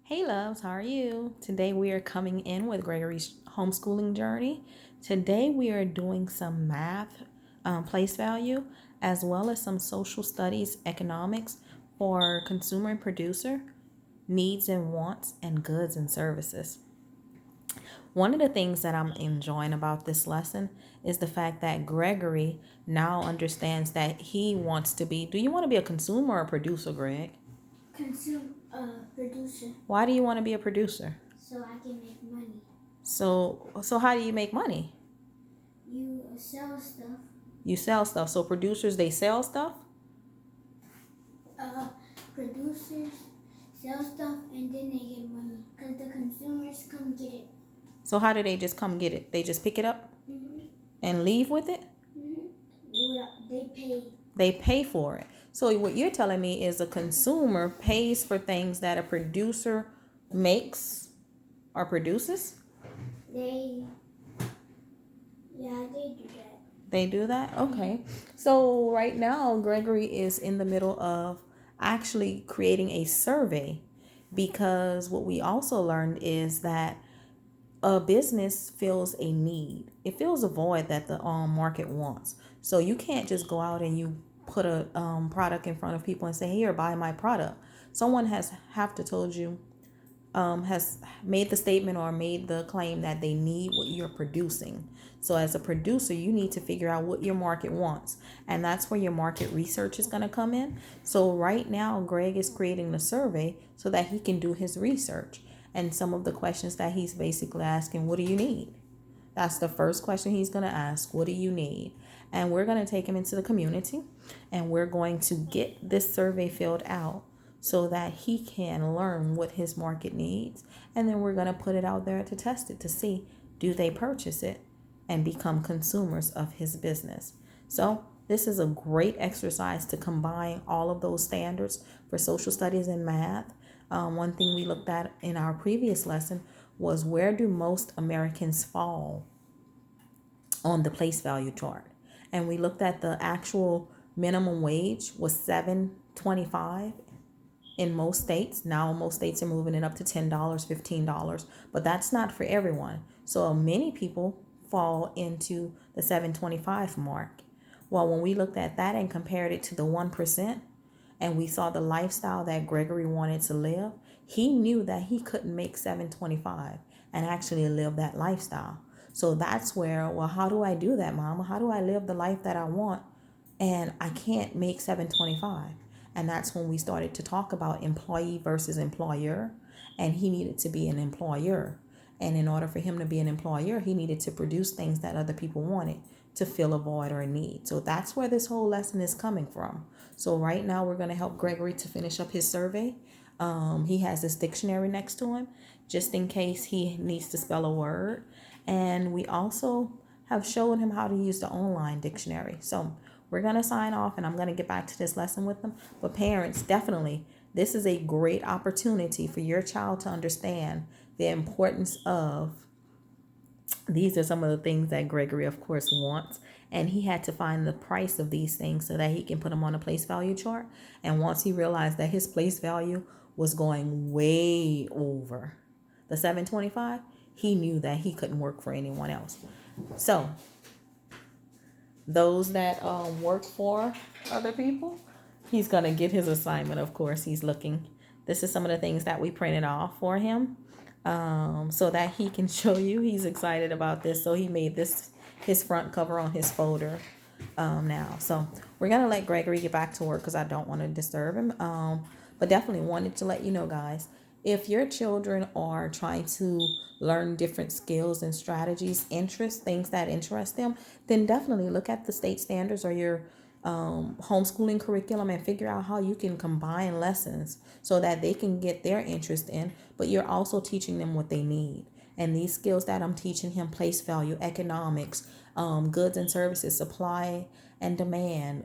Hey loves, how are you? Today we are coming in with Gregory's homeschooling journey. Today we are doing some math, place value, as well as some social studies, economics for consumer and producer, needs and wants, and goods and services. One of the things that I'm enjoying about this lesson is the fact that Gregory now understands that he wants to be. Do you want to be a consumer or a producer, Greg? Producer, Why do you want to be a producer? so I can make money. So how do you make money? You sell stuff. You sell stuff. So producers, they sell stuff? Producers sell stuff and then they get money because the consumers come get it. So how do they just come get it? They just pick it up Mm-hmm. and leave with it? Mm-hmm. They pay. They pay for it. So what you're telling me is a consumer pays for things that a producer makes or produces? They do that. They do that? Okay. So right now, Gregory is in the middle of actually creating a survey, because what we also learned is that a business feels a need. It feels a void that the market wants. So you can't just go out and you put a product in front of people and say, here, buy my product. Someone has have to told you, has made the statement or made the claim that they need what you're producing. So as a producer, you need to figure out what your market wants. And that's where your market research is going to come in. So right now, Greg is creating the survey so that he can do his research. And some of the questions that he's basically asking, what do you need? That's the first question he's going to ask. What do you need? And we're going to take him into the community and we're going to get this survey filled out so that he can learn what his market needs. And then we're going to put it out there to test it to see, do they purchase it and become consumers of his business? So this is a great exercise to combine all of those standards for social studies and math. One thing we looked at in our previous lesson was, where do most Americans fall on the place value chart? And we looked at the actual minimum wage was $7.25 in most states. Now most states are moving it up to $10, $15, but that's not for everyone. So many people fall into the $7.25 mark. Well, when we looked at that and compared it to the 1%, and we saw the lifestyle that Gregory wanted to live, he knew that he couldn't make $7.25 and actually live that lifestyle. So that's where, well, how do I do that, Mama? How do I live the life that I want and I can't make $7.25? And that's when we started to talk about employee versus employer, and he needed to be an employer. And in order for him to be an employer, he needed to produce things that other people wanted to fill a void or a need. So that's where this whole lesson is coming from. So right now we're going to help Gregory to finish up his survey. He has this dictionary next to him just in case he needs to spell a word. And we also have shown him how to use the online dictionary. So we're going to sign off and I'm going to get back to this lesson with them. But parents, definitely, this is a great opportunity for your child to understand the importance of, these are some of the things that Gregory, of course, wants. And he had to find the price of these things so that he can put them on a place value chart. And once he realized that his place value was going way over the 725, he knew that he couldn't work for anyone else. So those that work for other people, he's going to get his assignment. Of course, he's looking. This is some of the things that we printed off for him, so that he can show you. He's excited about this. So he made this his front cover on his folder now. So we're going to let Gregory get back to work because I don't want to disturb him. But definitely wanted to let you know, guys, if your children are trying to learn different skills and strategies, interests, things that interest them, then definitely look at the state standards or your homeschooling curriculum and figure out how you can combine lessons so that they can get their interest in, but you're also teaching them what they need. And these skills that I'm teaching him, place value, economics, goods and services, supply and demand,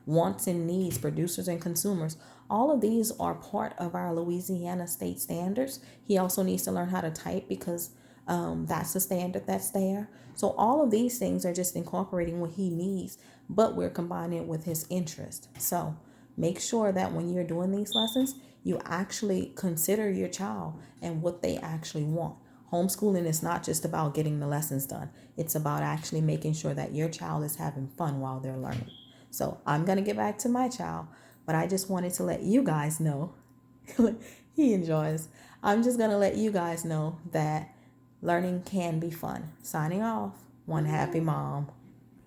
wants and needs, producers and consumers, all of these are part of our Louisiana state standards. He also needs to learn how to type because that's the standard that's there. So all of these things are just incorporating what he needs, but we're combining it with his interest. So make sure that when you're doing these lessons, you actually consider your child and what they actually want. Homeschooling is not just about getting the lessons done. It's about actually making sure that your child is having fun while they're learning. So I'm going to get back to my child, but I just wanted to let you guys know. He enjoys. I'm just going to let you guys know that learning can be fun. Signing off. One happy mom.